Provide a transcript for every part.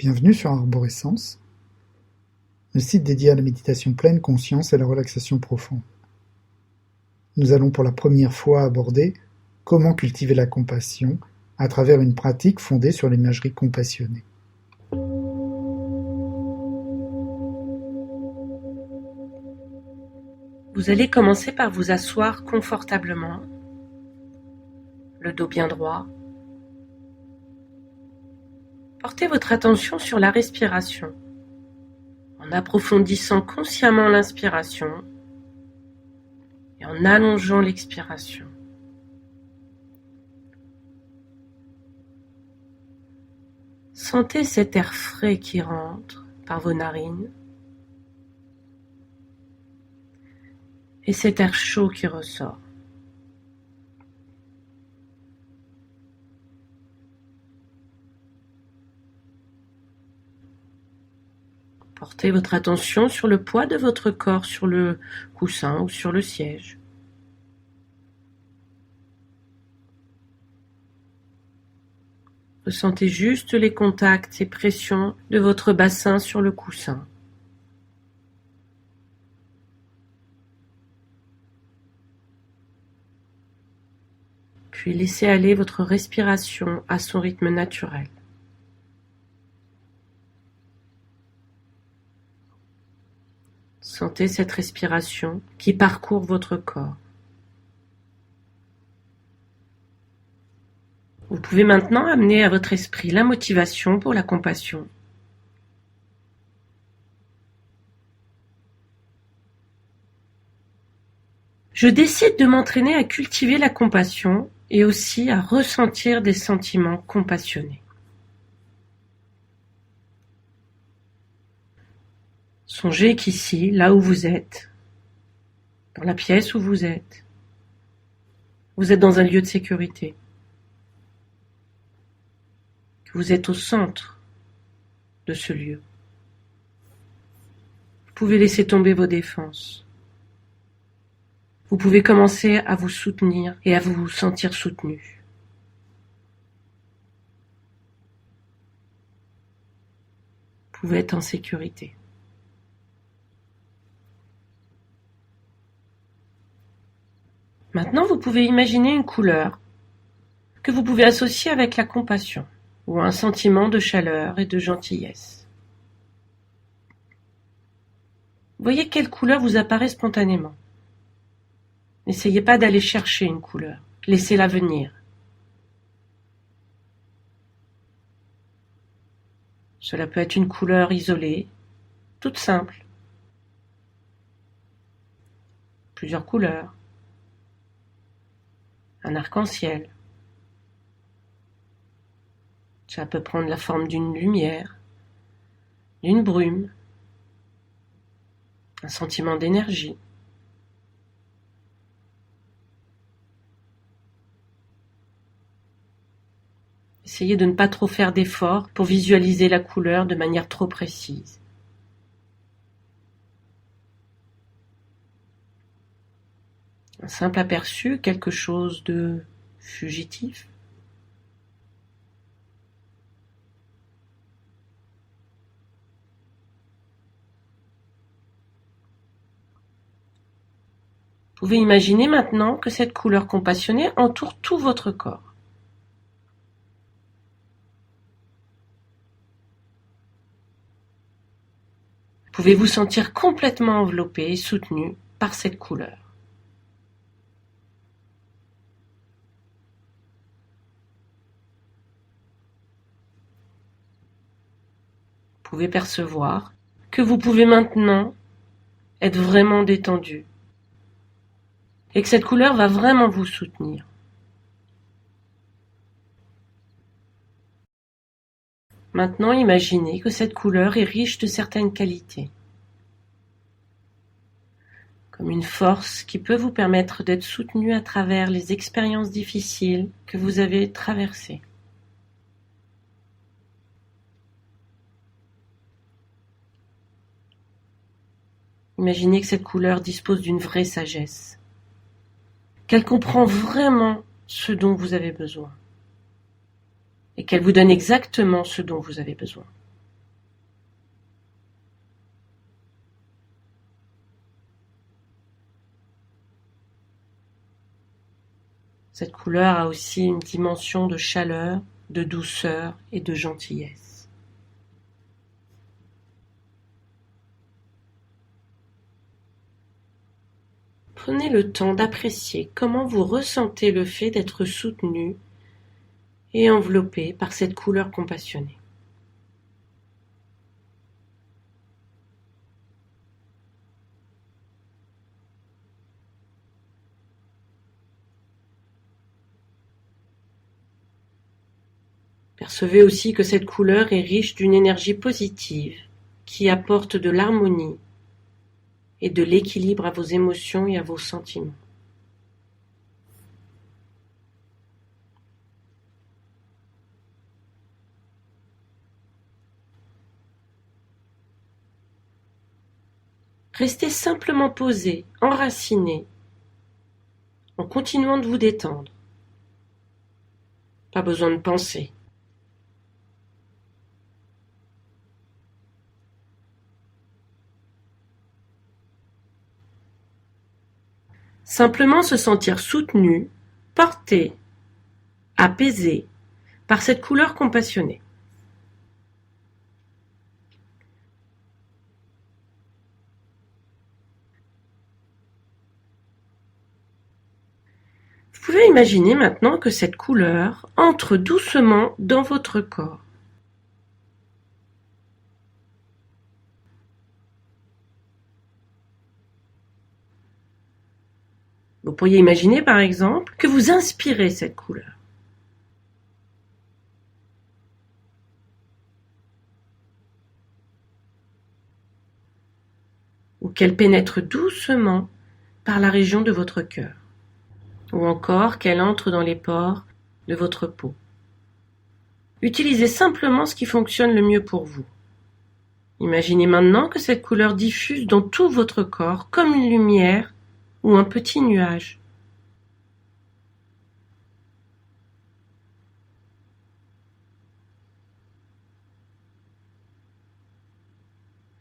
Bienvenue sur Arborescence, le site dédié à la méditation pleine conscience et la relaxation profonde. Nous allons pour la première fois aborder comment cultiver la compassion à travers une pratique fondée sur l'imagerie compassionnée. Vous allez commencer par vous asseoir confortablement, le dos bien droit. Portez votre attention sur la respiration, en approfondissant consciemment l'inspiration et en allongeant l'expiration. Sentez cet air frais qui rentre par vos narines et cet air chaud qui ressort. Portez votre attention sur le poids de votre corps sur le coussin ou sur le siège. Ressentez juste les contacts et pressions de votre bassin sur le coussin. Puis laissez aller votre respiration à son rythme naturel. Sentez cette respiration qui parcourt votre corps. Vous pouvez maintenant amener à votre esprit la motivation pour la compassion. Je décide de m'entraîner à cultiver la compassion et aussi à ressentir des sentiments compassionnés. Songez qu'ici, là où vous êtes, dans la pièce où vous êtes dans un lieu de sécurité, que vous êtes au centre de ce lieu. Vous pouvez laisser tomber vos défenses. Vous pouvez commencer à vous soutenir et à vous sentir soutenu. Vous pouvez être en sécurité. Maintenant, vous pouvez imaginer une couleur que vous pouvez associer avec la compassion ou un sentiment de chaleur et de gentillesse. Voyez quelle couleur vous apparaît spontanément. N'essayez pas d'aller chercher une couleur, laissez-la venir. Cela peut être une couleur isolée, toute simple. Plusieurs couleurs. Un arc-en-ciel. Ça peut prendre la forme d'une lumière, d'une brume, un sentiment d'énergie. Essayez de ne pas trop faire d'efforts pour visualiser la couleur de manière trop précise. Un simple aperçu, quelque chose de fugitif. Vous pouvez imaginer maintenant que cette couleur compassionnée entoure tout votre corps. Vous pouvez vous sentir complètement enveloppé et soutenu par cette couleur. Vous pouvez percevoir que vous pouvez maintenant être vraiment détendu et que cette couleur va vraiment vous soutenir. Maintenant, imaginez que cette couleur est riche de certaines qualités, comme une force qui peut vous permettre d'être soutenu à travers les expériences difficiles que vous avez traversées. Imaginez que cette couleur dispose d'une vraie sagesse, qu'elle comprend vraiment ce dont vous avez besoin et qu'elle vous donne exactement ce dont vous avez besoin. Cette couleur a aussi une dimension de chaleur, de douceur et de gentillesse. Prenez le temps d'apprécier comment vous ressentez le fait d'être soutenu et enveloppé par cette couleur compassionnée. Percevez aussi que cette couleur est riche d'une énergie positive qui apporte de l'harmonie et de l'équilibre à vos émotions et à vos sentiments. Restez simplement posé, enraciné, en continuant de vous détendre. Pas besoin de penser. Simplement se sentir soutenu, porté, apaisé par cette couleur compassionnée. Vous pouvez imaginer maintenant que cette couleur entre doucement dans votre corps. Vous pourriez imaginer par exemple que vous inspirez cette couleur. Ou qu'elle pénètre doucement par la région de votre cœur. Ou encore qu'elle entre dans les pores de votre peau. Utilisez simplement ce qui fonctionne le mieux pour vous. Imaginez maintenant que cette couleur diffuse dans tout votre corps comme une lumière ou un petit nuage.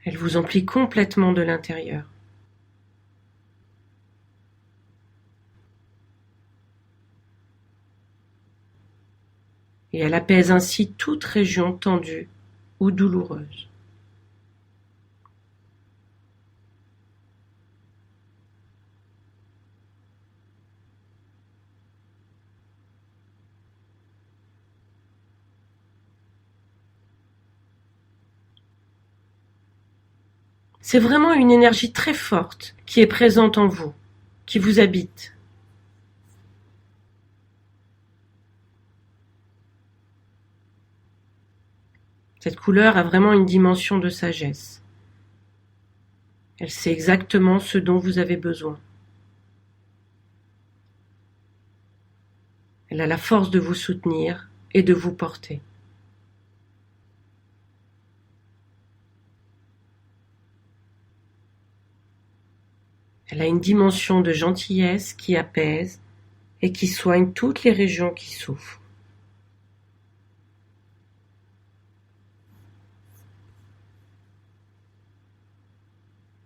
Elle vous emplit complètement de l'intérieur. Et elle apaise ainsi toute région tendue ou douloureuse. C'est vraiment une énergie très forte qui est présente en vous, qui vous habite. Cette couleur a vraiment une dimension de sagesse. Elle sait exactement ce dont vous avez besoin. Elle a la force de vous soutenir et de vous porter. Elle a une dimension de gentillesse qui apaise et qui soigne toutes les régions qui souffrent.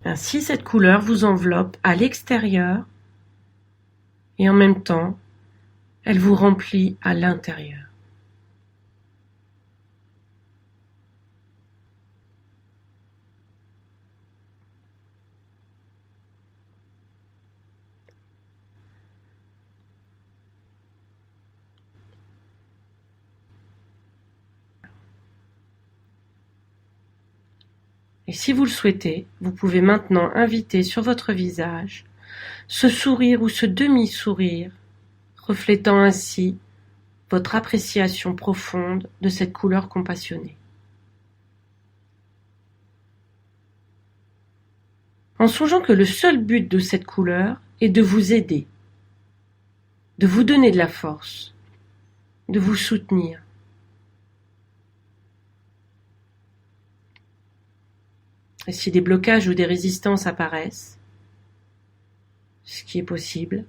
Ainsi, cette couleur vous enveloppe à l'extérieur et en même temps, elle vous remplit à l'intérieur. Et si vous le souhaitez, vous pouvez maintenant inviter sur votre visage ce sourire ou ce demi-sourire, reflétant ainsi votre appréciation profonde de cette couleur compassionnée. En songeant que le seul but de cette couleur est de vous aider, de vous donner de la force, de vous soutenir. Et si des blocages ou des résistances apparaissent, ce qui est possible,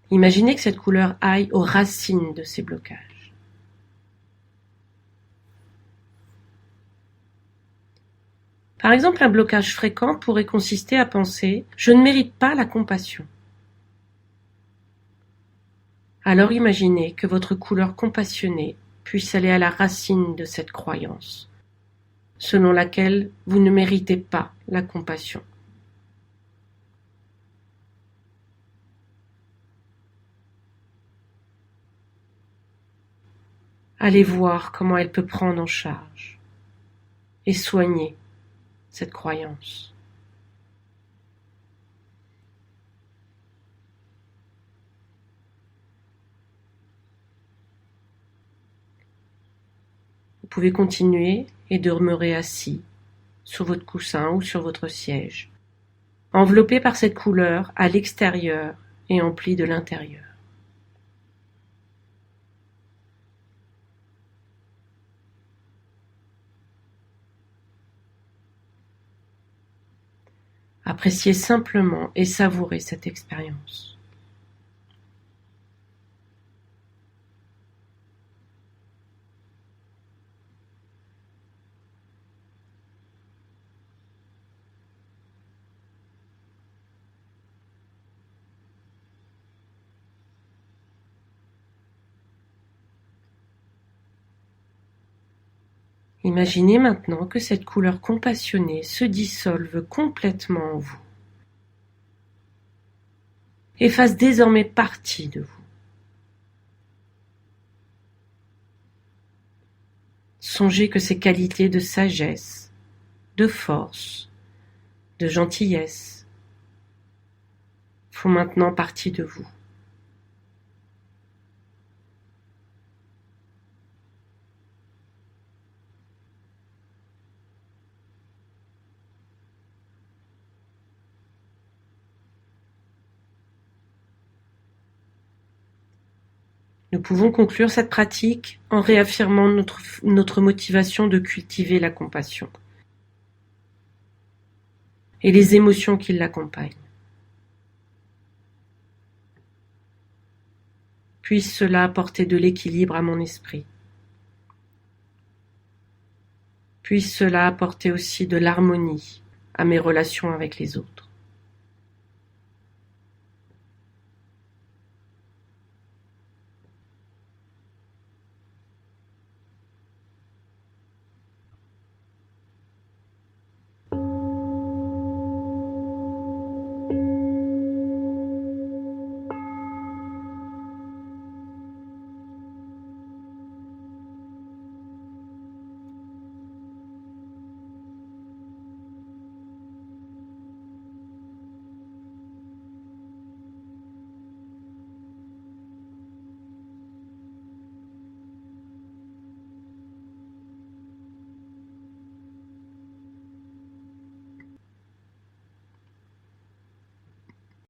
imaginez que cette couleur aille aux racines de ces blocages. Par exemple, un blocage fréquent pourrait consister à penser « je ne mérite pas la compassion ». Alors imaginez que votre couleur compassionnée puisse aller à la racine de cette croyance, selon laquelle vous ne méritez pas la compassion. Allez voir comment elle peut prendre en charge et soigner cette croyance. Vous pouvez continuer et demeurer assis sur votre coussin ou sur votre siège, enveloppé par cette couleur à l'extérieur et empli de l'intérieur. Appréciez simplement et savourez cette expérience. Imaginez maintenant que cette couleur compassionnée se dissolve complètement en vous et fasse désormais partie de vous. Songez que ces qualités de sagesse, de force, de gentillesse font maintenant partie de vous. Nous pouvons conclure cette pratique en réaffirmant notre motivation de cultiver la compassion et les émotions qui l'accompagnent. Puisse cela apporter de l'équilibre à mon esprit. Puisse cela apporter aussi de l'harmonie à mes relations avec les autres.